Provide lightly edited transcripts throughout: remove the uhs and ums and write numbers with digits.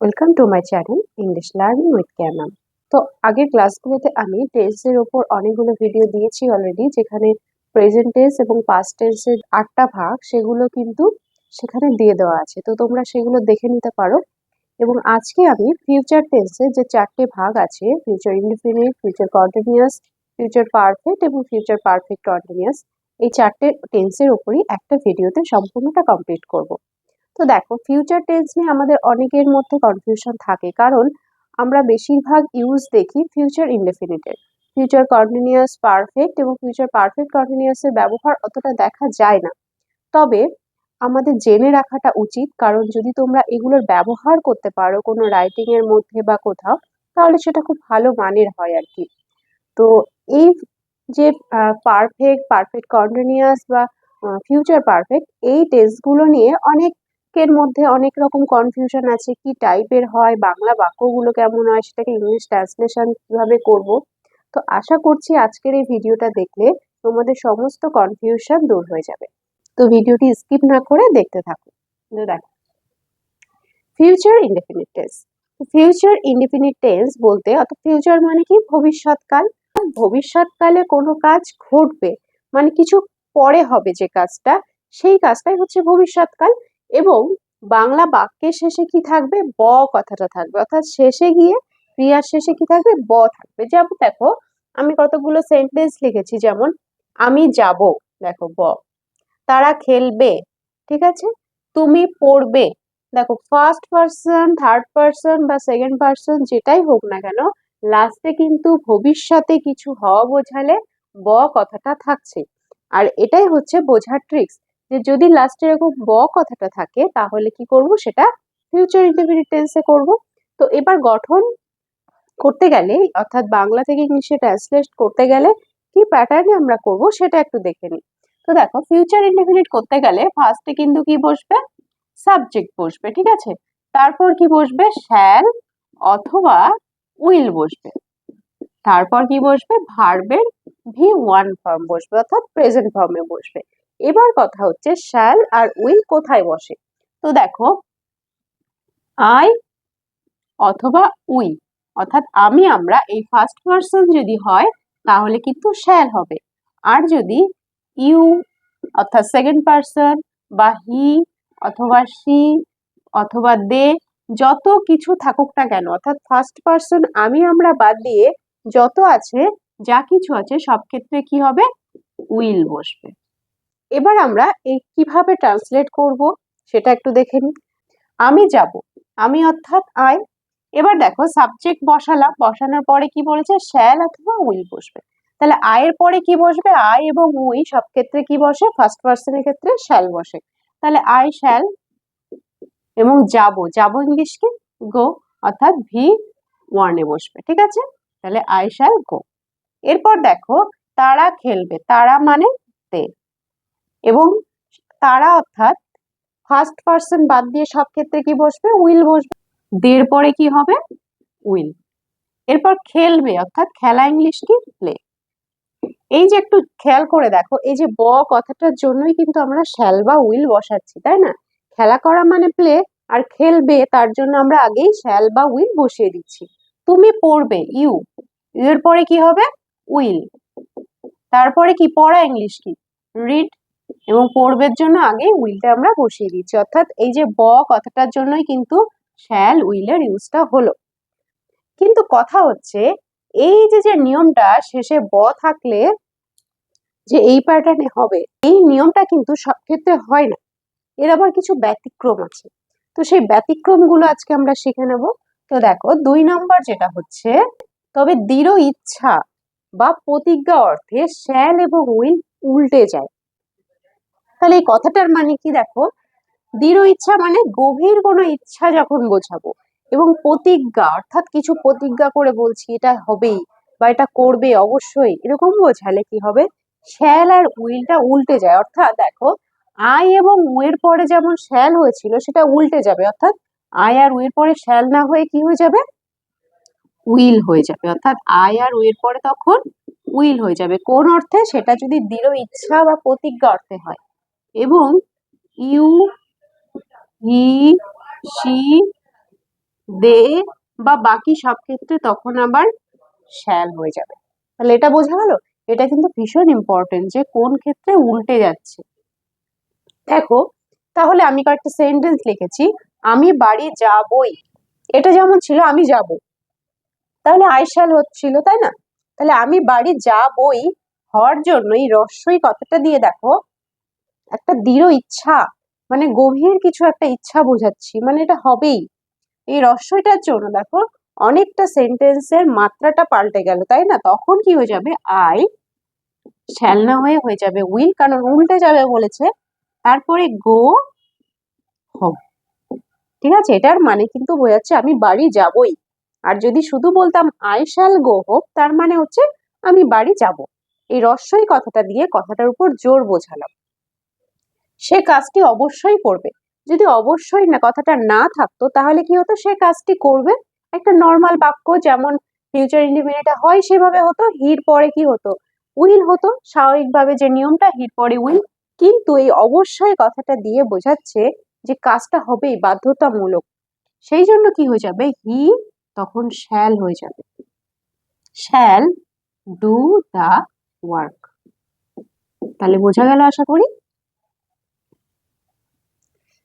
Welcome to my channel English learning with ক্যামাম। তো আগের ক্লাসগুলোতে আমি টেন্সের ওপর অনেকগুলো ভিডিও দিয়েছি অলরেডি, যেখানে প্রেজেন্ট টেন্স এবং পাস্ট টেন্সের 8টা ভাগ সেগুলো কিন্তু সেখানে দিয়ে দেওয়া আছে, তো তোমরা সেগুলো দেখে নিতে পারো। এবং আজকে আমি ফিউচার টেন্সের যে 4টে ভাগ আছে, future indefinite, future continuous, future perfect এবং ফিউচার পারফেক্ট কন্টিনিউয়াস, এই 4টে টেন্সের ওপরই একটা ভিডিওতে সম্পূর্ণটা কমপ্লিট করব। তো দেখো, ফিউচার টেন্স নিয়ে আমাদের অনেকের মধ্যে কনফিউশন থাকে, কারণ আমরা বেশিরভাগ ইউজ দেখি ফিউচার ইনডেফিনিটের। ফিউচার কন্টিনিউয়াস পারফেক্ট এবং ফিউচার পারফেক্ট কন্টিনিউয়াসের ব্যবহার অতটা দেখা যায় না। তবে আমাদের জেনে রাখাটা উচিত, কারণ যদি তোমরা এগুলোর ব্যবহার করতে পারো কোনো রাইটিং এর মধ্যে বা কোথাও, তাহলে সেটা খুব ভালো মানের হয় আর কি। তো এই যে পারফেক্ট, পারফেক্ট কন্টিনিউয়াস বা ফিউচার পারফেক্ট, এই টেন্সগুলো নিয়ে অনেকের মধ্যে অনেক রকম কনফিউশন আছে, কি টাইপের হয়, বাংলা বাক্যগুলো কেমন হয়, সেটাকে ইংলিশ ট্রান্সলেশন কিভাবে করব। তো আশা করছি আজকের এই ভিডিওটা দেখলে তোমাদের সমস্ত কনফিউশন দূর হয়ে যাবে। তো ভিডিওটি স্কিপ না করে দেখতে থাকো। দেখো, future indefinite tense. Future indefinite tense বলতে, অর্থাৎ ফিউচার মানে কি, ভবিষ্যৎকাল। ভবিষ্যৎকালে কোনো কাজ ঘটবে, মানে কিছু পরে হবে যে কাজটা, সেই কাজটাই হচ্ছে ভবিষ্যৎকাল। এবং বাংলা বাক্যের শেষে কি থাকবে? ব কথাটা থাকবে, অর্থাৎ শেষে গিয়ে ক্রিয়ার শেষে কি থাকবে? ব থাকবে। যেমন দেখো, আমি কতগুলো সেন্টেন্স লিখেছি, যেমন আমি যাব, দেখো ব। তারা খেলবে, ঠিক আছে। তুমি পড়বে, দেখো ফার্স্ট পার্সন, থার্ড পার্সন বা সেকেন্ড পার্সন যেটাই হোক না কেন, লাস্টে কিন্তু ভবিষ্যতে কিছু হওয়া বোঝালে ব কথাটা থাকছে। আর এটাই হচ্ছে বোঝার ট্রিক্স, যে যদি লাস্টে এরকম ব কথাটা থাকে, তাহলে কি করব? সেটা ফিউচার ইনডেফিনিট টেন্সে করব। তো এবার গঠন করতে গেলে, অর্থাৎ বাংলা থেকে ইংলিশে ট্রান্সলেট করতে গেলে কি প্যাটার্নে আমরা করব সেটা একটু দেখে নিই। তো দেখো, ফিউচার ইনডেফিনিট করতে গেলে ফার্স্টে কিন্তু কি বসবে? সাবজেক্ট বসবে, ঠিক আছে। তারপর কি বসবে? শ্যাল অথবা উইল বসবে। তারপর কি বসবে? ভার্বের V1 ফর্ম বসবে, অর্থাৎ প্রেজেন্ট ফর্মে বসবে। এবার কথা হচ্ছে শ্যাল আর উইল কোথায় বসে। তো দেখো, আই অথবা উই, অর্থাৎ আমি, আমরা, এই ফার্স্ট পার্সন যদি হয় তাহলে কিন্তু শ্যাল হবে। আর যদি ইউ অর্থাৎ সেকেন্ড পার্সন, বা হি অথবা সি অথবা দে, যত কিছু থাকুক না কেন, অর্থাৎ ফার্স্ট পার্সন আমি আমরা বাদ দিয়ে যত আছে, যা কিছু আছে, সব ক্ষেত্রে কি হবে? উইল বসবে। এবার আমরা এই কিভাবে ট্রান্সলেট করব সেটা একটু দেখে নিই। আমি যাব, আমি অর্থাৎ আই। এবার দেখো, সাবজেক্ট বসালাম, বসানোর পরে কি বলেছে? শ্যাল অথবা উইল বসবে। তাহলে আয়ের পরে কি বসবে? আই এবং উই সব ক্ষেত্রে কি বসে? ফার্স্ট পার্সনের ক্ষেত্রে শ্যাল বসে। তাহলে আই শ্যাল, এবং যাব, যাব ইংলিশ কি? গো, অর্থাৎ V1 এ বসবে, ঠিক আছে। তাহলে আই শ্যাল গো। এরপর দেখো, তারা খেলবে, তারা মানে দে, এবং তারা অর্থাৎ ফার্স্ট পার্সন বাদ দিয়ে সব ক্ষেত্রে কি বসবে? উইল বসবে। দের পরে কি হবে? উইল। এরপর খেলবে, অর্থাৎ খেলা ইংলিশ কি? প্লে। এই যে একটু খেয়াল করে দেখো, এই যে ব কথাটার জন্যই কিন্তু আমরা শ্যাল বা উইল বসাচ্ছি, তাই না? খেলা করা মানে প্লে, আর খেলবে তার জন্য আমরা আগেই শ্যাল বা উইল বসিয়ে দিচ্ছি। তুমি পড়বে, ইউ, এর পরে কি হবে? উইল। তারপরে কি? পড়া ইংলিশ কি? রিড। এবং পড়বের জন্য আগে উইলটা আমরা বসিয়ে দিচ্ছি, অর্থাৎ এই যে ব কথাটার জন্যই কিন্তু শ্যাল উইলের ইউজটা হলো। কিন্তু কথা হচ্ছে, এই যে যে নিয়মটা শেষে ব থাকলে যে এই প্যাটার্নে হবে, এই নিয়মটা কিন্তু সব ক্ষেত্রে হয় না, এর আবার কিছু ব্যতিক্রম আছে। তো সেই ব্যতিক্রম গুলো আজকে আমরা শিখে নেব। তো দেখো, 2 নম্বর যেটা হচ্ছে, তবে দৃঢ় ইচ্ছা বা প্রতিজ্ঞা অর্থে শ্যাল এবং উইল উল্টে যায়। তাহলে এই কথাটার মানে কি? দেখো, দৃঢ় ইচ্ছা মানে গভীর কোনো ইচ্ছা যখন বোঝাবো, এবং প্রতিজ্ঞা অর্থাৎ কিছু প্রতিজ্ঞা করে বলছি এটা হবেই বা এটা করবে অবশ্যই, এরকম বোঝালে কি হবে? শ্যাল আর উইলটা উল্টে যায়। অর্থাৎ দেখো, আই এবং উয়ের পরে যেমন শ্যাল হয়েছিল, সেটা উল্টে যাবে, অর্থাৎ আই আর উয়ের পরে শ্যাল না হয়ে কি হয়ে যাবে? উইল হয়ে যাবে। অর্থাৎ আই আর উয়ের পরে তখন উইল হয়ে যাবে। কোন অর্থে? সেটা যদি দৃঢ় ইচ্ছা বা প্রতিজ্ঞা অর্থে হয়। এবং ইউ, হি, সি, দে বা বাকি সব ক্ষেত্রে তখন আবার শ্যাল হয়ে যাবে। তাহলে এটা বোঝা গেল। এটা কিন্তু ভীষণ ইম্পর্টেন্ট যে কোন ক্ষেত্রে উল্টে যাচ্ছে। দেখো, তাহলে আমি কয়েকটা সেন্টেন্স লিখেছি। আমি বাড়ি যাবই, এটা যেমন ছিল আমি যাব, তাহলে আই শ্যাল হচ্ছিল, তাই না? তাহলে আমি বাড়ি যাবই হওয়ার জন্য এই রস্যই কথাটা দিয়ে দেখো একটা দৃঢ় ইচ্ছা, মানে গভীর কিছু একটা ইচ্ছা বোঝাচ্ছি, মানে এটা হবেই। এই রস্যইটার জন্য দেখো অনেকটা সেন্টেন্সের মাত্রাটা পাল্টে গেল, তাই না? তখন কি হয়ে যাবে, আই শ্যাল না হয়ে যাবে উইল, কারণ উল্টে যাবে বলেছে। তারপরে গো হোম। ঠিক আছে, এটার মানে কিন্তু বোঝাচ্ছে আমি বাড়ি যাবই। আর যদি শুধু বলতাম আই শ্যাল গো হোম, তার মানে হচ্ছে আমি বাড়ি যাব। এই রস্যই কথাটা দিয়ে কথাটার উপর জোর বোঝালাম। সে কাজটি অবশ্যই করবে। যদি অবশ্যই না কথাটা না থাকতো তাহলে কি হতো, সে কাজটি করবে। একটা নর্মাল বাক্য যেমন ফিউচার ইন্ডিপেন্ডেন্ট হয় সেভাবে হতো, হির পরে কি হতো, উইল হতো। স্বাভাবিকভাবে যে নিয়মটা, হির পরে উইল। কিন্তু এই অবশ্যই কথাটা দিয়ে বোঝাচ্ছে যে কাজটা হবেই, বাধ্যতামূলক। সেই জন্য কি হয়ে যাবে, হি তখন শ্যাল হয়ে যাবে। Shall do the work. তাহলে বোঝা গেল আশা করি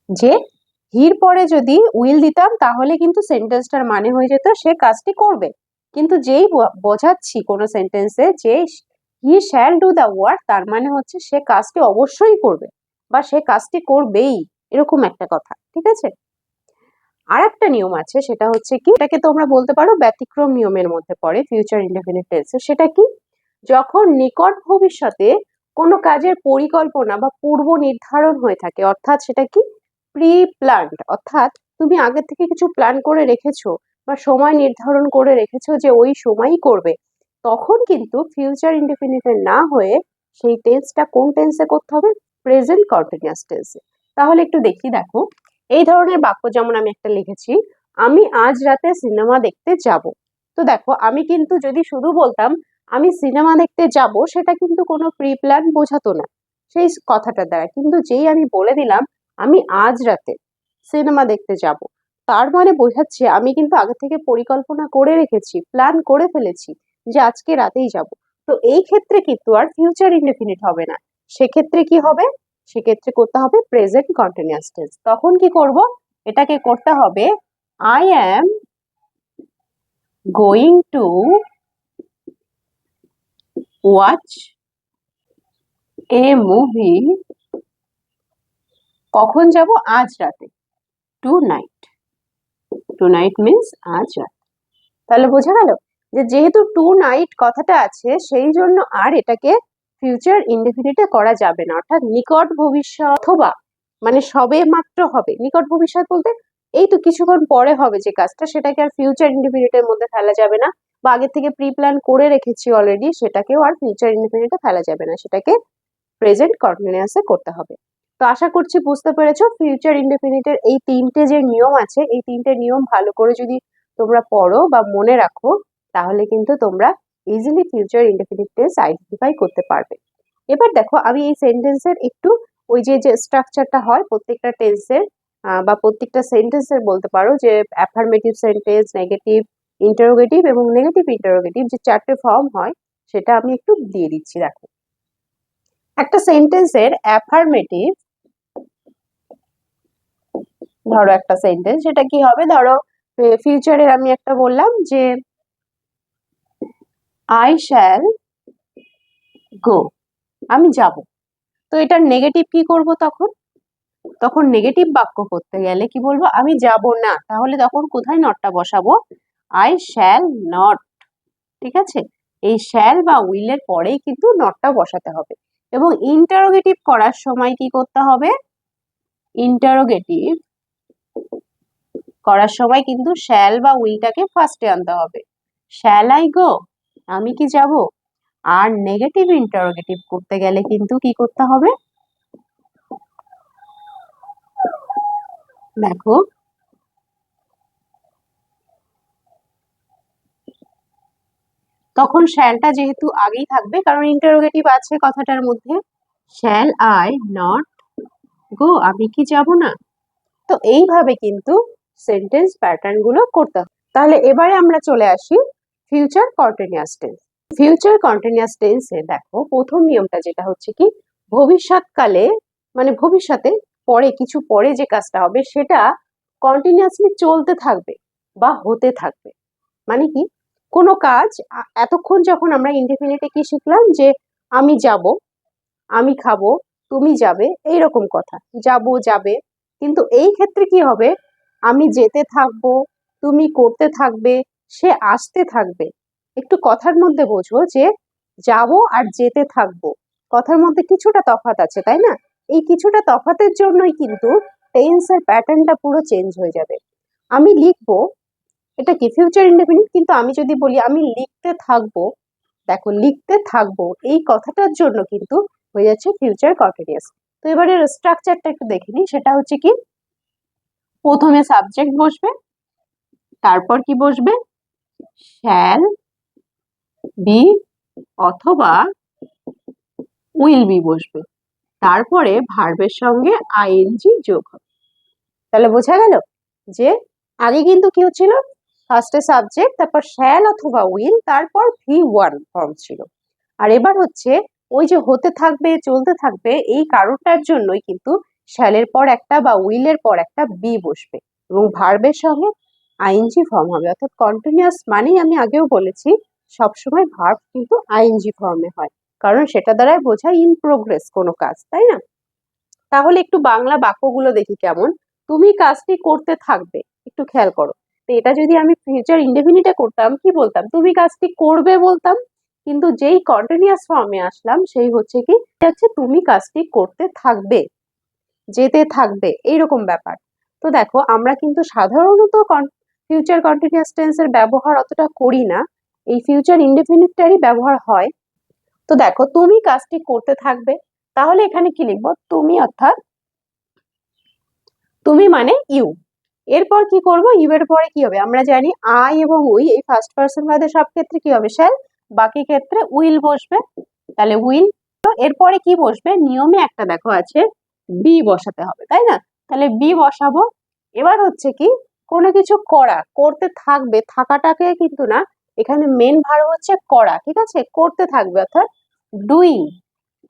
যে হির পরে যদি উইল দিতাম তাহলে কিন্তু সেন্টেন্সটার মানে হয়ে যেত সে কাজটি করবে। কিন্তু যেই বোঝাচ্ছি কোনো সেন্টেন্সে যে he shall do the work, তার মানে হচ্ছে সে কাজটি অবশ্যই করবে বা সে কাজটি করবেই, এরকম একটা কথা। ঠিক আছে, আর একটা নিয়ম আছে, সেটা হচ্ছে কি, এটাকে তোমরা বলতে পারো ব্যতিক্রম নিয়মের মধ্যে পড়ে ফিউচার ইনডেফিনিট টেন্সে। সেটা কি, যখন নিকট ভবিষ্যতে কোনো কাজের পরিকল্পনা বা পূর্ব নির্ধারণ হয়ে থাকে, অর্থাৎ সেটা কি প্রি প্ল্যান্ড, অর্থাৎ তুমি আগে থেকে কিছু প্ল্যান করে রেখেছো বা সময় নির্ধারণ করে রেখেছো যে ওই সময়ই করবে, তখন কিন্তু ফিউচার ইনডেফিনিটে না হয়ে সেই টেন্সটা কোন টেন্সে করতে হবে, প্রেজেন্ট কন্টিনিউয়াস টেন্সে। তাহলে একটু দেখি, দেখো এই ধরনের বাক্য যেমন আমি একটা লিখেছি, আমি আজ রাতে সিনেমা দেখতে যাব। তো দেখো আমি কিন্তু যদি শুধু বলতাম আমি সিনেমা দেখতে যাব, সেটা কিন্তু কোনো প্রি প্ল্যান বোঝাতো না সেই কথাটার দ্বারা। কিন্তু যেই আমি বলে দিলাম আমি আজ রাতে সিনেমা দেখতে যাব, তার মানে বোঝাচ্ছে আমি কিন্তু আগে থেকে পরিকল্পনা করে রেখেছি, প্ল্যান করে ফেলেছি যে আজকে রাতেই যাব। তো এই ক্ষেত্রে কিন্তু আর ফিউচার ইনডেফিনিট হবে না। সেক্ষেত্রে কি হবে, সেক্ষেত্রে করতে হবে প্রেজেন্ট কন্টিনিউয়াস টেন্স। তখন কি করব, এটাকে করতে হবে I am going to watch a movie. কখন যাব, আজ রাতে, tonight. Tonight means আজ রাত। তাহলে বোঝা গেল যে যেহেতু টু নাইট কথাটা আছে সেই জন্য আর এটাকে ফিউচার ইনডেফিনিটে করা যাবে না, অর্থাৎ নিকট ভবিষ্যৎ অথবা মানে সবে মাত্র হবে। নিকট ভবিষ্যৎ বলতে এই তো কিছুক্ষণ পরে হবে যে কাজটা, সেটাকে আর ফিউচার ইনডেফিনিটের মধ্যে ফেলা যাবে না। বা আগে থেকে প্রি প্ল্যান করে রেখেছি অলরেডি, সেটাকেও আর ফিউচার ইনডেফিনিটে ফেলা যাবে না, সেটাকে প্রেজেন্ট কন্টিনিউয়াসে করতে হবে। তো আশা করছি বুঝতে পেরেছো ফিউচার ইনডেফিনিটের এই তিনটে যে নিয়ম আছে, এই তিনটে নিয়ম ভালো করে যদি তোমরা পড়ো বা মনে রাখো, তাহলে কিন্তু তোমরা easily future indefinite tense identify করতে পারবে। এবার দেখো আমি এই সেন্টেন্সের একটু ওই যে যে স্ট্রাকচারটা হয় প্রত্যেকটা টেন্সের বা প্রত্যেকটা সেন্টেন্সের বলতে পারো যে অ্যাফার্মেটিভ সেন্টেন্স, নেগেটিভ ইন্টারোগেটিভ এবং নেগেটিভ ইন্টারোগেটিভ যে চারটে ফর্ম হয়, সেটা আমি একটু দিয়ে দিচ্ছি। দেখো একটা সেন্টেন্সের অ্যাফার্মেটিভ, ধরো একটা সেন্টেন্স, সেটা কি হবে, ধরো ফিউচারের আমি একটা বললাম যে আই শ্যাল গো, আমি যাব। তো এটার নেগেটিভ কি করব, তখন তখন নেগেটিভ বাক্য করতে গেলে কি বলবো, আমি যাব না। তাহলে তখন কোথায় নটটা বসাবো, আই শ্যাল নট। ঠিক আছে, এই শ্যাল বা উইলের পরেই কিন্তু নটটা বসাতে হবে। এবং ইন্টারোগেটিভ করার সময় কি করতে হবে, ইন্টারোগেটিভ করার সময় কিন্তু শ্যাল বা উইলটাকে ফার্স্টে আনতে হবে। শ্যাল আই গো, আমি কি যাব। আর নেগেটিভ ইন্টারোগেটিভ করতে গেলে কিন্তু কি করতে হবে, দেখো তখন শ্যালটা যেহেতু আগেই থাকবে কারণ ইন্টারোগেটিভ আছে কথাটার মধ্যে, শ্যাল আই নট গো, আমি কি যাব না। তো এইভাবে কিন্তু সেন্টেন্স প্যাটার্ন গুলো করতে হবে। তাহলে এবারে আমরা চলে আসি future continuous tense. Future continuous টেন্সে দেখো প্রথম নিয়মটা যেটা হচ্ছে কি, ভবিষ্যৎকালে মানে ভবিষ্যতে পরে কিছু পরে যে কাজটা হবে সেটা কন্টিনিউয়াসলি চলতে থাকবে বা হতে থাকবে। মানে কি, কোনো কাজ এতক্ষণ যখন আমরা ইনডেফিনিটে কি শিখলাম যে আমি যাব, আমি খাবো, তুমি যাবে, এইরকম কথা, যাব যাবে। কিন্তু এই ক্ষেত্রে কি হবে, আমি যেতে থাকবো, তুমি করতে থাকবে, সে আসতে থাকবে। একটু কথার মধ্যে বোঝো যে যাব আর যেতে থাকবো, কথার মধ্যে কিছুটা তফাৎ আছে, তাই না? এই কিছুটা তফাতের জন্যই কিন্তু টেন্সের প্যাটার্নটা পুরো চেঞ্জ হয়ে যাবে। আমি লিখবো, এটা কি ফিউচার ইনডেফিনিট, কিন্তু আমি যদি বলি আমি লিখতে থাকবো, দেখো লিখতে থাকবো এই কথাটার জন্য কিন্তু হয়ে যাচ্ছে ফিউচার কন্টিনিউয়াস। তো এবারে স্ট্রাকচারটা একটু দেখে নিই, সেটা হচ্ছে কি, প্রথমে সাবজেক্ট বসবে, তারপর কি বসবে, শ্যাল বি অথবা উইল বি বসবে, তারপরে ভার্বের সঙ্গে আইএনজি যোগ হবে। তাহলে বোঝা গেল যে আগে কিন্তু কি হচ্ছিল, ফার্স্টে সাবজেক্ট, তারপর শ্যাল অথবা উইল, তারপর V1 ফর্ম ছিল। আর এবার হচ্ছে ওই যে হতে থাকবে চলতে থাকবে এই কারণটার জন্যই কিন্তু শ্যালের পর একটা বা উইলের পর একটা বি বসবে এবং ভার্বের সঙ্গে আইএনজি ফর্ম হবে। অর্থাৎ কন্টিনিউয়াস মানেই আমি আগেও বলেছি সবসময় ভার্ব কিন্তু আইএনজি ফর্মে হয়, কারণ সেটা দ্বারাই বোঝায় ইন প্রোগ্রেস কোনো কাজ, তাই না? তাহলে একটু বাংলা বাক্যগুলো দেখি কেমন। তুমি কাজটি করতে থাকবে, একটু খেয়াল করো। তো এটা যদি আমি ফিউচার ইনডেফিনিটে করতাম কি বলতাম, তুমি কাজটি করবে বলতাম, কিন্তু যেই কন্টিনিউয়াস ফর্মে আসলাম সেই হচ্ছে কি, তুমি কাজটি করতে থাকবে, যেতে থাকবে, এইরকম ব্যাপার। তো দেখো আমরা কিন্তু সাধারণত ফিউচার কন্টিনিউয়াস টেন্সের ব্যবহার অতটা করি না, এই ফিউচার ইনডেফিনিটটারই ব্যবহার হয়। তো দেখো তুমি কাজটি করতে থাকবে, তাহলে এখানে কি লিখবো, তুমি অর্থাৎ তুমি মানে ইউ। এরপর কি করব, ইউ এর পরে কি হবে, আমরা জানি আই এবং উই এই ফার্স্ট পারসন বাদে সব ক্ষেত্রে কি হবে শ্যাল, বাকি ক্ষেত্রে উইল বসবে, তাহলে উইল। এরপরে কি বসবে, নিয়মে একটা দেখো আছে বি বসাতে হবে, তাই না? তাহলে বি বসাবো। এবার হচ্ছে কি, কোনো কিছু করা, করতে থাকবে, থাকাটাকে কিন্তু না, এখানে মেন ভার্ব হচ্ছে করা, ঠিক আছে, করতে থাকবে অর্থাৎ ডুইং।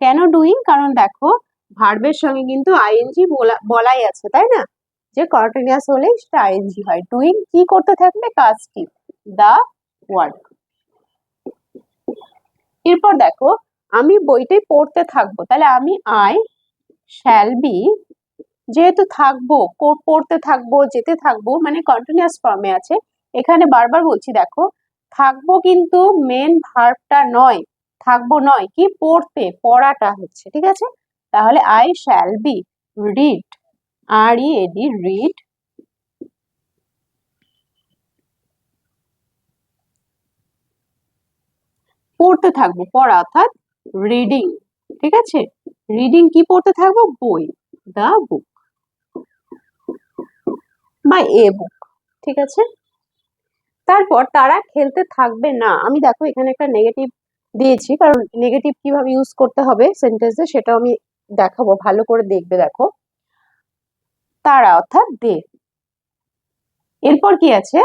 কেন ডুইং, কারণ দেখো ভার্বের সঙ্গে কিন্তু আইএনজি বলাই আছে, তাই না? যে কন্টিনিউয়াস হলে সেটা আইএনজি হয়। ডুইং কি করতে থাকবে, কাজটি, দা ওয়ার্ক। এরপর দেখো আমি বইটি পড়তে থাকবো, তাহলে আমি আই শ্যাল বি, যেহেতু থাকবো, পড়তে থাকবো, যেতে থাকবো, মানে কন্টিনিউয়াস ফর্মে আছে। এখানে বারবার বলছি দেখো, থাকবো কিন্তু মেন ভার্বটা নয়, থাকবো নয়, কি পড়তে, পড়াটা হচ্ছে, ঠিক আছে? তাহলে I shall B read, READ read, পড়তে থাকবো, পড়া অর্থাৎ রিডিং, ঠিক আছে? রিডিং কি পড়তে থাকবো, বই, দা বুক বা এ বুক, ঠিক আছে? তারপর তারা খেলতে থাকবে না, আমি দেখো এখানে একটা নেগেটিভ দিয়েছি, কারণ নেগেটিভ কিভাবে ইউজ করতে হবে সেন্টেন্সে সেটাও আমি দেখাবো, ভালো করে দেখবে। দেখো তারা অর্থাৎ দে, এরপর কি আছে,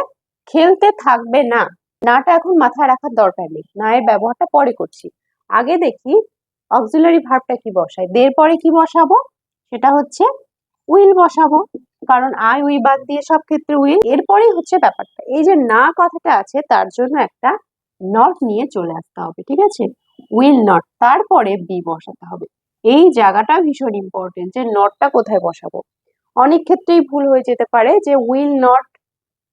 খেলতে থাকবে না, নাটা এখন মাথায় রাখার দরকার নেই, না এর ব্যবহারটা পরে করছি। আগে দেখি অক্সিলারি ভার্বটা কি বসাই, দের পরে কি বসাবো, সেটা হচ্ছে উইল বসাবো, কারণ আই উই বাদ দিয়ে সব ক্ষেত্রে উইল। এরপরেই হচ্ছে ব্যাপারটা, এই যে না কথাটা আছে তার জন্য একটা নট নিয়ে চলে আসতে হবে, ঠিক আছে? উইল নট, তারপরে বি বসাতে হবে। এই জায়গাটা ভীষণ ইম্পর্টেন্ট যে নটটা কোথায় বসাবো। অনেক ক্ষেত্রেই ভুল হয়ে যেতে পারে যে উইল নট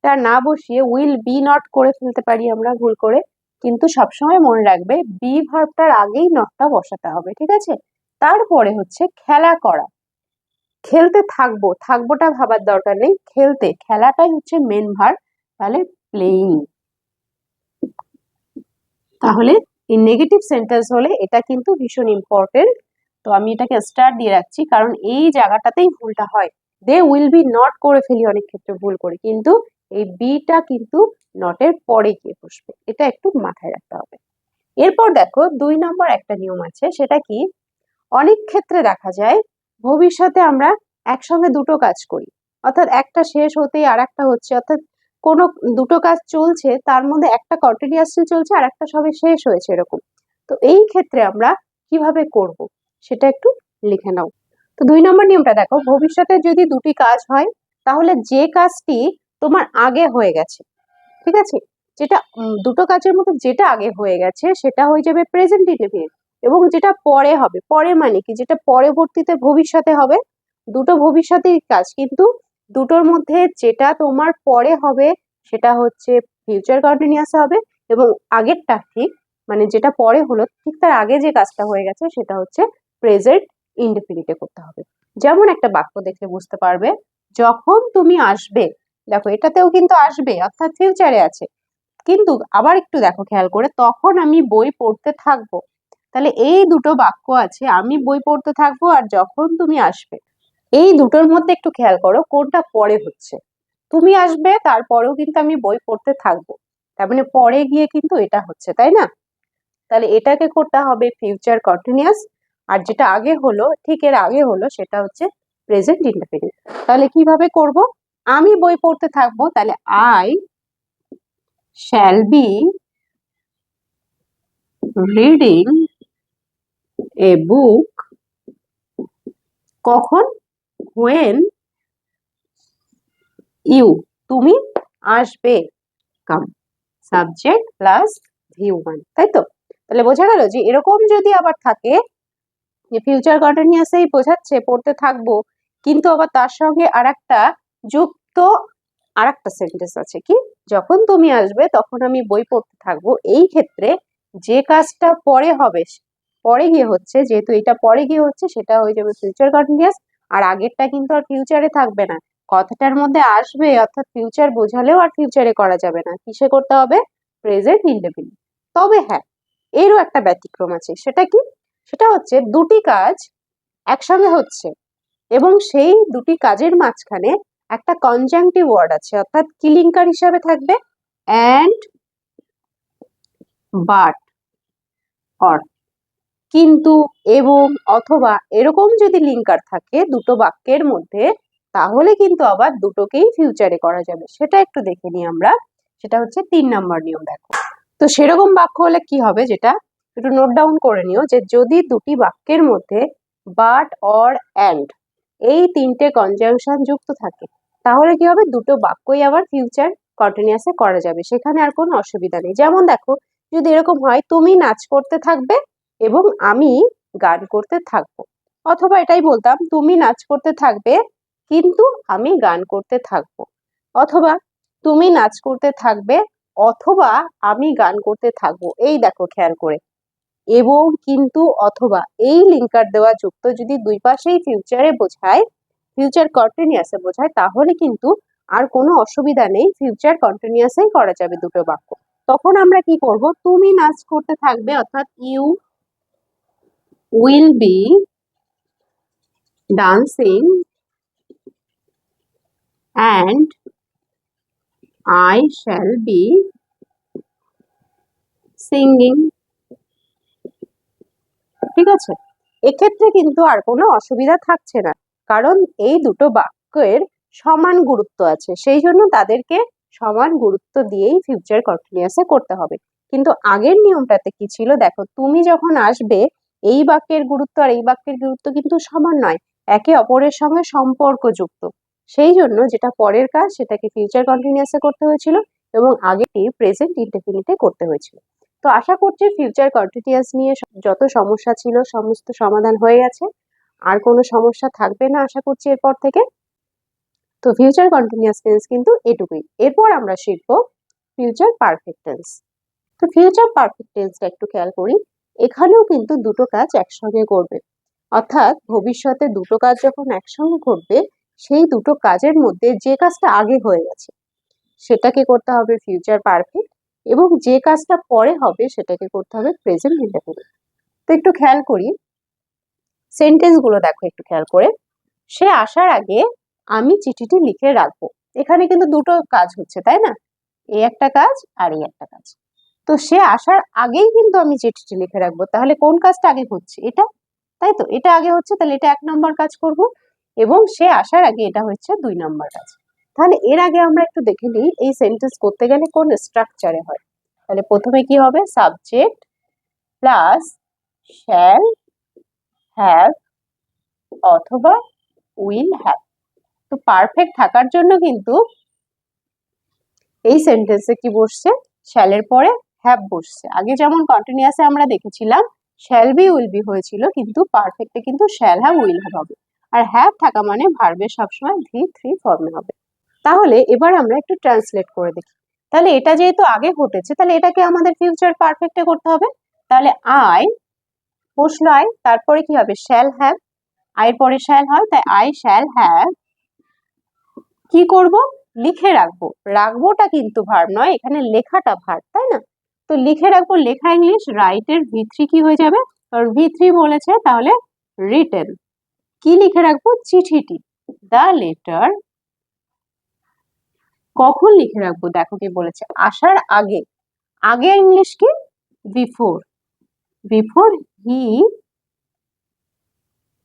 টা না বসিয়ে উইল বি নট করে ফেলতে পারি আমরা ভুল করে, কিন্তু সবসময় মনে রাখবে বি ভার্বটার আগেই নটটা বসাতে হবে, ঠিক আছে? তারপরে হচ্ছে খেলা করা, খেলতে থাকবো, থাকবোটা ভাবার দরকার নেই, খেলতে, খেলাটাই হচ্ছে মেন ভার্ব, তাহলে প্লেইং। তাহলে এই নেগেটিভ সেন্টেন্স হলে এটা কিন্তু ভীষণ ইম্পর্টেন্ট। তো আমি এটাকে স্টার দিয়ে রাখছি, কারণ এই জায়গাটাতেই ভুলটা হয়, দে উইল বি নট করে ফেলি অনেক ক্ষেত্রে ভুল করে, কিন্তু এই বিটা কিন্তু নটের পরে গিয়ে বসবে, এটা একটু মাথায় রাখতে হবে। এরপর দেখো 2 নম্বর একটা নিয়ম আছে, সেটা কি, অনেক ক্ষেত্রে দেখা যায় ভবিষ্যতে আমরা একসঙ্গে দুটো কাজ করি, অর্থাৎ একটা শেষ হতেই আর একটা হচ্ছে, অর্থাৎ কোনো দুটো কাজ চলছে তার মধ্যে একটা কন্টিনিউয়াসলি চলছে আর একটা সবে শেষ হয়েছে এরকম। তো এই ক্ষেত্রে আমরা কিভাবে করব সেটা একটু লিখে নাও। তো 2 নম্বর নিয়মটা দেখো, ভবিষ্যতে যদি দুটি কাজ হয় তাহলে যে কাজটি তোমার আগে হয়ে গেছে, ঠিক আছে, যেটা দুটো কাজের মধ্যে যেটা আগে হয়ে গেছে সেটা হয়ে যাবে প্রেজেন্ট ইনডেফিনিট, এবং যেটা পরে হবে, পরে মানে কি, যেটা পরবর্তীতে ভবিষ্যতে হবে, দুটো ভবিষ্যতের কাজ, কিন্তু দুটোর মধ্যে যেটা তোমার পরে হবে সেটা হচ্ছে ফিউচার কন্টিনিউয়াস হবে, এবং আগেরটা ঠিক মানে যেটা পরে হলো ঠিক তার আগে যে কাজটা হয়ে গেছে সেটা হচ্ছে প্রেজেন্ট ইনডেফিনিটে করতে হবে। যেমন একটা বাক্য দেখলে বুঝতে পারবে, যখন তুমি আসবে, দেখো এটাতেও কিন্তু আসবে অর্থাৎ ফিউচারে আছে, কিন্তু আবার একটু দেখো খেয়াল করে, তখন আমি বই পড়তে থাকবো। তাহলে এই দুটো বাক্য আছে, আমি বই পড়তে থাকবো আর যখন তুমি আসবে, এই দুটোর মধ্যে একটু খেয়াল করো কোনটা পরে হচ্ছে। তুমি আসবে তারপরেও কিন্তু আমি বই পড়তে থাকবো, তার মানে পরে গিয়ে কিন্তু এটা হচ্ছে, তাই না? তাহলে এটাকে করতে হবে ফিউচার কন্টিনিউয়াস, আর যেটা আগে হলো ঠিক এর আগে হলো সেটা হচ্ছে প্রেজেন্ট ইনডেফিনিট। তাহলে কিভাবে করব, আমি বই পড়তে থাকবো, তাহলে I shall be reading a বুক, কখন, when ইউ, তুমি আসবে, কাম, সাবজেক্ট প্লাস ভিউ ওয়ান, তাই তো? তাহলে বোঝা গেল যে এরকম যদি আবার থাকে যে ফিউচার কন্টিনিউয়াসই বোঝাচ্ছে পড়তে থাকবো, কিন্তু আবার তার সঙ্গে আরেকটা যুক্ত আরেকটা সেন্টেন্স আছে, কি, যখন তুমি আসবে তখন আমি বই পড়তে থাকবো, এই ক্ষেত্রে যে কাজটা পরে হবে, পরে গিয়ে হচ্ছে, যেহেতু এটা পরে গিয়ে হচ্ছে সেটা হয়ে যাবে ফিউচার কন্টিনিউয়াস, আর আগেরটা কিন্তু আর ফিউচারে থাকবে না, কথাটার মধ্যে আসবে অর্থাৎ ফিউচার বোঝালেও আর ফিউচারে করা যাবে না, কিসে করতে হবে, প্রেজেন্ট ইনডেফিনিট। তবে হ্যাঁ, এরও একটা ব্যতিক্রম আছে, সেটা কি, সেটা হচ্ছে দুটি কাজ একসঙ্গে হচ্ছে এবং সেই দুটি কাজের মাঝখানে একটা কনজাংটিভ ওয়ার্ড আছে, অর্থাৎ কিলিংকার হিসাবে থাকবে অ্যান্ড, বাট, অর, কিন্তু, এবং, অথবা এরকম যদি লিঙ্কার থাকে দুটো বাক্যের মধ্যে, তাহলে কিন্তু আবার দুটোকেই ফিউচারে করা যাবে, সেটা একটু দেখে নিই আমরা। সেটা হচ্ছে 3 নম্বর নিয়ম, দেখো। তো সেরকম বাক্য হলে কি হবে, যেটা একটু নোট ডাউন করে নিও, যে যদি দুটি বাক্যের মধ্যে বাট, অর, অ্যান্ড এই তিনটে কনজাংশন যুক্ত থাকে, তাহলে কি হবে, দুটো বাক্যই আবার ফিউচার কন্টিনিউয়াসে করা যাবে, সেখানে আর কোনো অসুবিধা নেই। যেমন দেখো, যদি এরকম হয়, তুমি নাচ করতে থাকবে এবং আমি গান করতে থাকবো, অথবা এটাই বলতাম, তুমি নাচ করতে থাকবে কিন্তু আমি গান করতে থাকবো, অথবা তুমি নাচ করতে থাকবে অথবা আমি গান করতে থাকবো। এই দেখো খেয়াল করে, এবং, কিন্তু, অথবা এই লিঙ্কার দেওয়া যুক্ত যদি দুই পাশেই ফিউচারে বোঝায়, ফিউচার কন্টিনিউয়াসে বোঝায়, তাহলে কিন্তু আর কোনো অসুবিধা নেই, ফিউচার কন্টিনিউয়াসেই করা যাবে দুটো বাক্য। তখন আমরা কি করব, তুমি নাচ করতে থাকবে অর্থাৎ you will be dancing and I shall be singing, ঠিক আছে? এক্ষেত্রে কিন্তু আর কোনো অসুবিধা থাকছে না, কারণ এই দুটো বাক্যের সমান গুরুত্ব আছে, সেই জন্য তাদেরকে সমান গুরুত্ব দিয়েই ফিউচার কন্টিনিউয়াসে করতে হবে। কিন্তু আগের নিয়মটাতে কি ছিল, দেখো, তুমি যখন আসবে এই বাক্যের গুরুত্ব আর এই বাক্যের গুরুত্ব কিন্তু সমান নয়, একে অপরের সঙ্গে সম্পর্কযুক্ত, সেই জন্য যেটা পরের কাজ সেটাকে ফিউচার কন্টিনিউয়াসে করতে হয়েছিল এবং আগেটি প্রেজেন্ট ইনডেফিনিটে করতে হয়েছিল। তো আশা করছি ফিউচার কন্টিনিউয়াস নিয়ে যত সমস্যা ছিল সমস্ত সমাধান হয়ে গেছে, আর কোনো সমস্যা থাকবে না আশা করছি এরপর থেকে। তো ফিউচার কন্টিনিউয়াস টেন্স কিন্তু এটুকুই। এরপর আমরা শিখব ফিউচার পারফেক্ট টেন্স। তো ফিউচার পারফেক্ট টেন্সটা একটু খেয়াল করি, এখানেও কিন্তু দুটো কাজ একসঙ্গে করবে, অর্থাৎ ভবিষ্যতে দুটো কাজ যখন একসঙ্গে ঘটবে, সেই দুটো কাজের মধ্যে যে কাজটা আগে হয়ে গেছে সেটাকে করতে হবে ফিউচার পারফেক্ট, এবং যে কাজটা পরে হবে সেটাকে করতে হবে প্রেজেন্ট ইনডেফিনিট। তো একটু খেয়াল করি সেন্টেন্স গুলো, দেখো একটু খেয়াল করে, সে আসার আগে আমি চিঠিটি লিখে রাখবো, এখানে কিন্তু দুটো কাজ হচ্ছে, তাই না? এই একটা কাজ আর এই একটা কাজ। তো সে আসার আগেই কিন্তু আমি চিঠিটি লিখে রাখবো, তাহলে কোন কাজটা আগে হচ্ছে, এটা, তাই তো? এটা আগে হচ্ছে, তাহলে এটা 1 নম্বর কাজ করব। এবং সে আসার আগে এটা হচ্ছে 2 নম্বর কাজ। তাহলে এর আগে আমরা একটু দেখে নিই এই সেন্টেন্স করতে গেলে কোন স্ট্রাকচারে হয়। তাহলে প্রথমে কি হবে, সাবজেক্ট প্লাস শ্যাল হ্যাভ অথবা উইল হ্যাভ। তো পারফেক্ট থাকার জন্য কিন্তু এই সেন্টেন্সে কি বসছে, শ্যালের পরে হ্যাভ বসছে। আগে যেমন কন্টিনিউয়াসে আমরা দেখেছিলাম শ্যাল বি উইল বি হয়েছিল, কিন্তু পারফেক্টে কিন্তু শ্যাল হ্যাভ উইল হ্যাভ হবে। আর হ্যাভ থাকা মানে ভার্বের সবসময় ভি থ্রি ফর্মে হবে। তাহলে এবার আমরা একটু ট্রান্সলেট করে দেখি। তাহলে এটা যেহেতু আগে ঘটেছে, তাহলে এটাকে আমাদের ফিউচার পারফেক্টে করতে হবে। তাহলে আই বসলো আই, তারপরে কি হবে, শ্যাল হ্যাভ, আইয়ের পরে শ্যাল হয়, তাই আই শ্যাল হ্যাভ কি করব, লিখে রাখবো। রাখবোটা কিন্তু ভার্ব নয়, এখানে লেখাটা ভার্ব, তাই না? তো লিখে রাখবো, লেখা ইংলিশ, রাইটের ভি থ্রি কি হয়ে যাবে, কারণ ভি থ্রি বলেছে, তাহলে রিটেন। কি লিখে রাখবো, চিঠিটি, দ্য লেটার। কখন লিখে রাখবো, দেখো কি বলেছে, আসার আগে। আগে ইংলিশ কি, বিফোর, বিফোর হি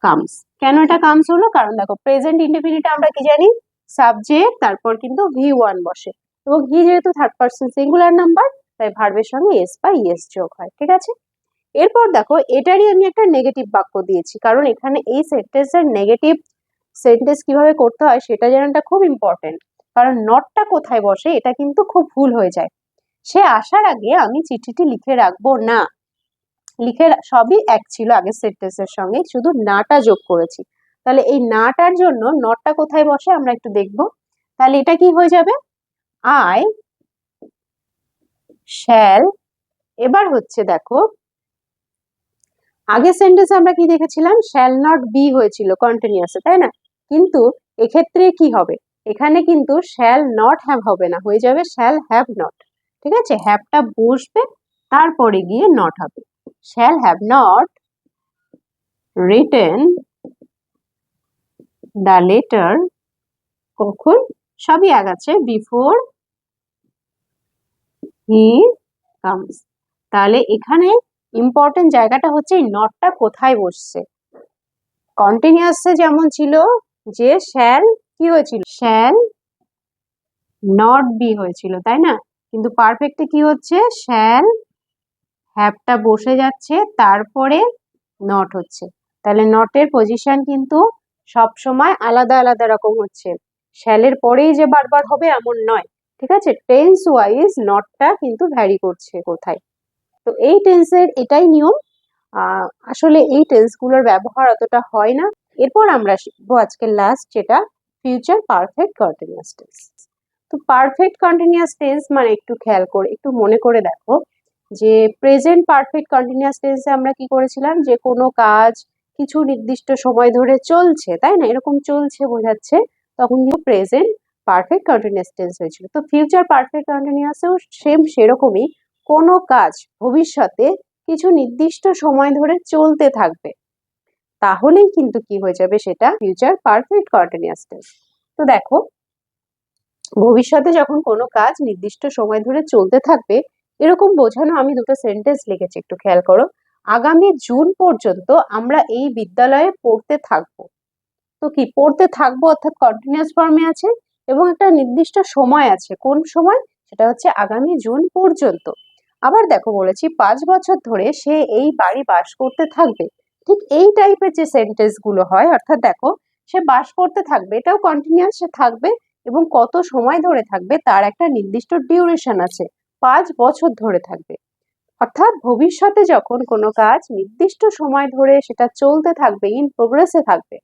কামস। কেন এটা কামস হলো, কারণ দেখো প্রেজেন্ট ইনডেফিনিট আমরা কি জানি, সাবজেক্ট তারপর কিন্তু ভি ওয়ান বসে, এবং হি যেহেতু থার্ড পার্সন সিঙ্গুলার নাম্বার, তাই ভার্বের সঙ্গে এস বা ইএস যোগ হয়, ঠিক আছে। এরপর দেখো এটারই আমি একটা নেগেটিভ বাক্য দিয়েছি, কারণ এখানে এই সেন্টেন্সের নেগেটিভ সেন্টেন্স কিভাবে করতে হয় সেটা জানাটা খুব ইম্পর্টেন্ট, কারণ নটটা কোথায় বসে এটা কিন্তু খুব ভুল হয়ে যায়। সে আসার আগে আমি চিঠিটি লিখে রাখবো না, লিখে সবই এক ছিল আগের সেন্টেন্সের সঙ্গে, শুধু নাটা যোগ করেছি। তাহলে এই নাটার জন্য নটটা কোথায় বসে আমরা একটু দেখবো। তাহলে এটা কি হয়ে যাবে, আই শ্যাল। এবার হচ্ছে দেখো আগের সেন্টেন্সে আমরা কি দেখেছিলাম, শ্যাল নট বি হয়েছিল কন্টিনিউয়াসে, তাই না? কিন্তু এক্ষেত্রে কি হবে, এখানে কিন্তু শ্যাল নট হ্যাভ হবে না, হয়ে যাবে শ্যাল হ্যাভ নট। ঠিক আছে, হ্যাভটা বসবে, তারপরে গিয়ে নট হবে। Shall have not written the letter, কখন, সবই এক আছে, বিফোর হি কামস। তাহলে এখানে ইম্পর্টেন্ট জায়গাটা হচ্ছে এই নটটা কোথায় বসছে। কন্টিনিউয়াসে যেমন ছিল যে শ্যাল কি হয়েছিল, শ্যাল নট বি হয়েছিল, তাই না? কিন্তু পারফেক্টে কি হচ্ছে, শ্যাল হ্যাভটা বসে যাচ্ছে, তারপরে নট হচ্ছে। তাহলে নটের পজিশন কিন্তু সব সময় আলাদা আলাদা রকম হচ্ছে, শ্যালের পরেই যে বারবার হবে এমন নয়, ঠিক আছে। টেন্স ওয়াইজ নটটা কিন্তু ভ্যারি করছে কোথায়। তো এই টেন্সের এটাই নিয়ম। আসলে এই টেন্সগুলোর ব্যবহার অতটা হয় না। এরপর আমরা শিখবো আজকে লাস্ট, যেটা ফিউচার পারফেক্ট কন্টিনিউয়াস টেন্স। তো পারফেক্ট কন্টিনিউয়াস টেন্স মানে একটু খেয়াল করে একটু মনে করে দেখো, যে প্রেজেন্ট পারফেক্ট কন্টিনিউয়াস টেন্সে আমরা কি করেছিলাম, যে কোনো কাজ কিছু নির্দিষ্ট সময় ধরে চলছে, তাই না, এরকম চলছে বোঝাচ্ছে, তখন কিন্তু প্রেজেন্ট পারফেক্ট কন্টিনিউয়াস টেন্স হয়েছিল। তো ফিউচার পারফেক্ট কন্টিনিউয়াসেও সেম সেরকমই, কোনো কাজ ভবিষ্যতে কিছু নির্দিষ্ট সময় ধরে চলতে থাকবে, তাহলেই কিন্তু কি হয়ে যাবে, সেটা ফিউচার পারফেক্ট কন্টিনিউয়াস টেন্স। তো দেখো ভবিষ্যতে যখন কোনো কাজ নির্দিষ্ট সময় ধরে চলতে থাকবে, এরকম বোঝানো আমি দুটো সেন্টেন্স লিখেছি, একটু খেয়াল করো। আগামী জুন পর্যন্ত আমরা এই বিদ্যালয়ে পড়তে থাকবো। তো কি পড়তে থাকবো অর্থাৎ কন্টিনিউয়াস ফর্মে আছে, এবং একটা নির্দিষ্ট সময় আছে, কোন সময়, সেটা হচ্ছে আগামী জুন পর্যন্ত। আবার দেখো বলেছি 5 বছর ধরে সে এই বাড়ি বাস করতে থাকবে। ঠিক এই টাইপের যে সেন্টেন্স গুলো হয়, অর্থাৎ দেখো সে বাস করতে থাকবে, এটাও কন্টিনিউয়াস, সে থাকবে এবং কত সময় ধরে থাকবে তার একটা নির্দিষ্ট ডিউরেশন আছে, 5 বছর ধরে থাকবে। অর্থাৎ ভবিষ্যতে যখন কোনো কাজ নির্দিষ্ট সময় ধরে সেটা চলতে থাকবে, ইন প্রোগ্রেসে থাকবে,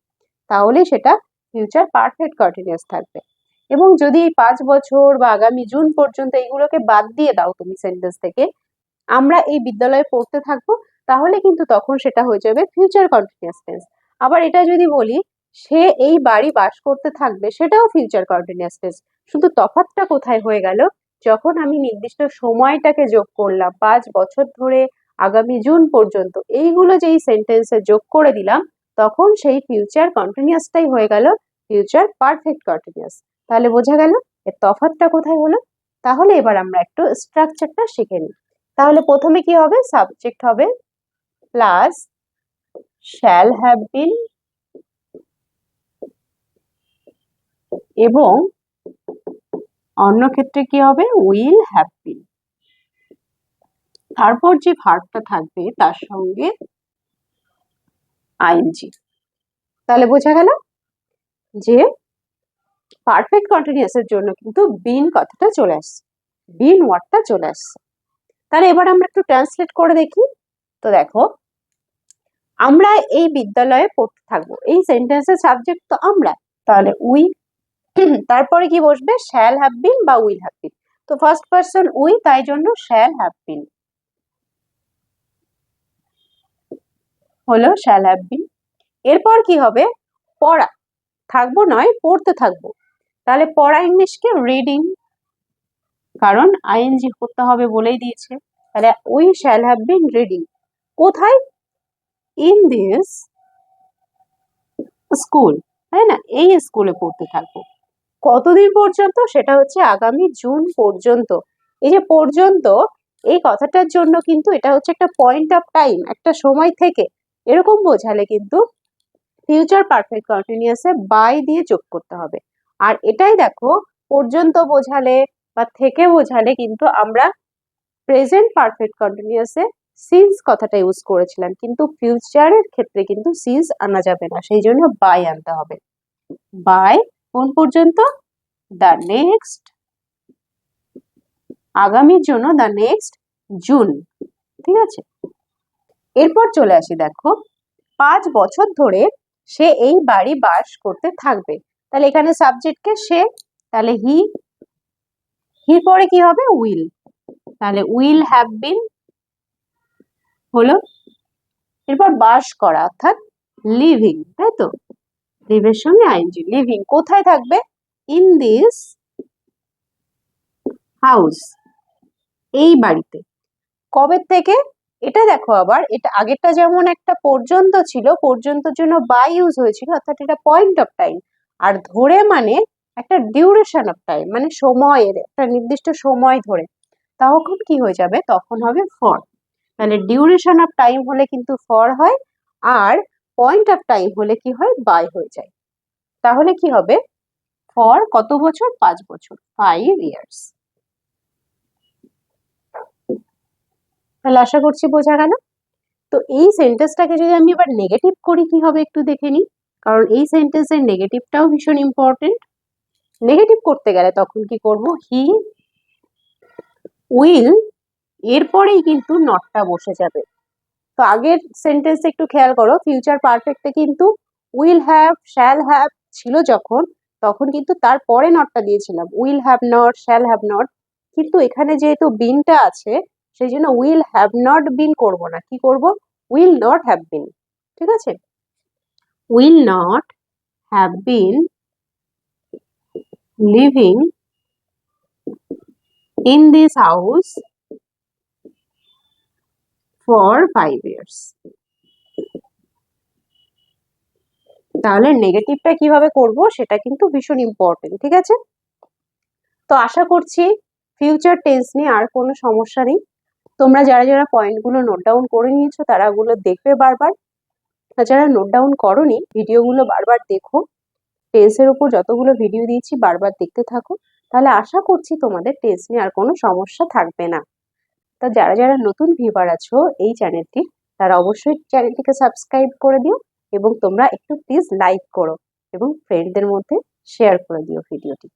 তাহলে সেটা ফিউচার পারফেক্ট কন্টিনিউয়াস থাকবে। এবং যদি এই 5 বছর বা আগামী জুন পর্যন্ত এইগুলোকে বাদ দিয়ে দাও তুমি সেন্টেন্স থেকে, আমরা এই বিদ্যালয়ে পড়তে থাকবো, তাহলে কিন্তু তখন সেটা হয়ে যাবে ফিউচার কন্টিনিউয়াস টেন্স। আবার এটা যদি বলি সে এই বাড়ি বাস করতে থাকবে, সেটাও ফিউচার কন্টিনিউয়াস টেন্স। শুধু তফাৎটা কোথায় হয়ে গেল, যখন আমি নির্দিষ্ট সময়টাকে যোগ করলাম, 5 বছর ধরে আগামী জুন পর্যন্ত, এইগুলো যেই সেন্টেন্সে যোগ করে দিলাম, তখন সেই ফিউচার কন্টিনিউয়াসটাই হয়ে গেল ফিউচার পারফেক্ট কন্টিনিউয়াস। তাহলে বোঝা গেল এর তফাৎটা কোথায় হলো। তাহলে এবার আমরা একটু স্ট্রাকচারটা শিখে নিই। তাহলে প্রথমে কি হবে, সাবজেক্ট হবে প্লাস শ্যাল হ্যাভ বিন এবং অন্য ক্ষেত্রে কি হবে, উইল হ্যাভ বিন। তারপর যে ভার্বটা থাকবে তার সঙ্গে আইএনজি। তাহলে বোঝা গেল যে পারফেক্ট কন্টিনিউয়াস এর জন্য কিন্তু বিন কথাটা চলে আসছে, বিন ওয়ার্ডটা চলে আসছে। তাহলে এবার আমরা একটু ট্রান্সলেট করে দেখি। তো দেখো, আমরা এই বিদ্যালয়ে পড়তে থাকবো, এই সেন্টেন্সের সাবজেক্ট তো আমরা, তাহলে উই, তারপরে কি বসবে, শ্যাল হ্যাভ বিন বা উইল হ্যাভ বিন। তো ফার্স্ট পারসন উই, তাই জন্য শ্যাল হ্যাভ বিন হলো শ্যাল হ্যাভ বিন। এরপর কি হবে, পড়া, থাকবো নয় পড়তে থাকবো, তাহলে পড়া ইংলিশকে রিডিং, কারণ আইএনজি করতে হবে বলেই দিয়েছে। তাহলে we shall have been reading, কোথায়, ইন দিস স্কুল, তাই না, এই স্কুলে পড়তে থাকবো। কতদিন পর্যন্ত, সেটা হচ্ছে আগামী জুন পর্যন্ত। এই যে পর্যন্ত, এই কথাটার জন্য কিন্তু এটা হচ্ছে একটা পয়েন্ট অফ টাইম, একটা সময় থেকে, এরকম বোঝালে কিন্তু ফিউচার পারফেক্ট কন্টিনিউয়াসে বাই দিয়ে যোগ করতে হবে। আর এটাই দেখো, পর্যন্ত বোঝালে বা থেকে বোঝালে কিন্তু আমরা প্রেজেন্ট পারফেক্ট কন্টিনিউয়াসে সিন্স কথাটা ইউজ করেছিলাম, কিন্তু ফিউচারের ক্ষেত্রে কিন্তু সিন্স আনা যাবে না, সেই জন্য বাই আনতে হবে। বাই কোন পর্যন্ত, দ্য নেক্সট, আগামীর জন্য দ্য নেক্সট জুন, ঠিক আছে। এরপর চলে আসি, দেখো 5 বছর ধরে সে এই বাড়ি বাস করতে থাকবে, তাহলে এখানে সাবজেক্টকে সে, তাহলে হি, হির পরে কি হবে, উইল, তাহলে উইল হ্যাভ বিন হলো। এরপর বাস করা অর্থাৎ লিভিং, তাই তো, লিভের সঙ্গে আইএনজি, লিভিং, কোথায় থাকবে, ইন দিস হাউস, এই বাড়িতে। কবে থেকে, এটা দেখো আবার, এটা আগেরটা যেমন একটা পর্যন্ত ছিল, পর্যন্তর জন্য বাই ইউজ হয়েছিল, অর্থাৎ এটা পয়েন্ট অফ টাইম, আর ধরে মানে একটা ডিউরেশন অফ টাইম, মানে সময়ের একটা নির্দিষ্ট সময় ধরে, তখন কি হয়ে যাবে, তখন হবে ফর। তাহলে ডিউরেশন অফ টাইম হলে কিন্তু ফর হয়, আর পয়েন্ট অফ টাইম হলে কি হয়, বাই হয়ে যায়। তাহলে কি হবে, ফর কত বছর, 5 বছর, 5 ইয়ার্স। তাহলে আশা করছি বোঝা গেল। তো এই সেন্টেন্সটাকে যদি আমি এবার নেগেটিভ করি কি হবে একটু দেখে নিই, কারণ এই সেন্টেন্সের নেগেটিভটাও ভীষণ ইম্পর্টেন্ট। নেগেটিভ করতে গেলে তখন কি করব, হি উইল, এরপরেই কিন্তু নটটা বসে যাবে। তো আগের সেন্টেন্সে একটু খেয়াল করো, ফিউচার পারফেক্টে কিন্তু উইল হ্যাভ, শ্যাল হ্যাভ ছিল যখন, তখন কিন্তু তারপরে নটটা দিয়েছিলাম, will have not, shall have not. কিন্তু এখানে যেহেতু বিনটা আছে, সেই জন্য উইল হ্যাভ নট বিন করব না, কি করব, উইল নট হ্যাভ বিন, ঠিক আছে, will not have been living in this house for 5 years। তাহলে নেগেটিভটা কিভাবে করব সেটা কিন্তু ভীষণ ইম্পর্টেন্ট, ঠিক আছে। তো আশা করছি ফিউচার টেন্স নিয়ে আর কোনো সমস্যা নেই। তোমরা যারা যারা পয়েন্টগুলো নোট ডাউন করে নিয়েছো তারা ওগুলো দেখবে বারবার, আর যারা নোট ডাউন করোনি ভিডিওগুলো বারবার দেখো, টেন্সের উপর যতগুলো ভিডিও দিয়েছি বারবার দেখতে থাকো, তাহলে আশা করছি তোমাদের টেন্স নিয়ে আর কোনো সমস্যা থাকবে না। তা যারা যারা নতুন ভিউয়ার আছো এই চ্যানেলটি, তারা অবশ্যই চ্যানেলটিকে সাবস্ক্রাইব করে দিও, এবং তোমরা একটু প্লিজ লাইক করো এবং ফ্রেন্ডদের মধ্যে শেয়ার করে দিও ভিডিওটি।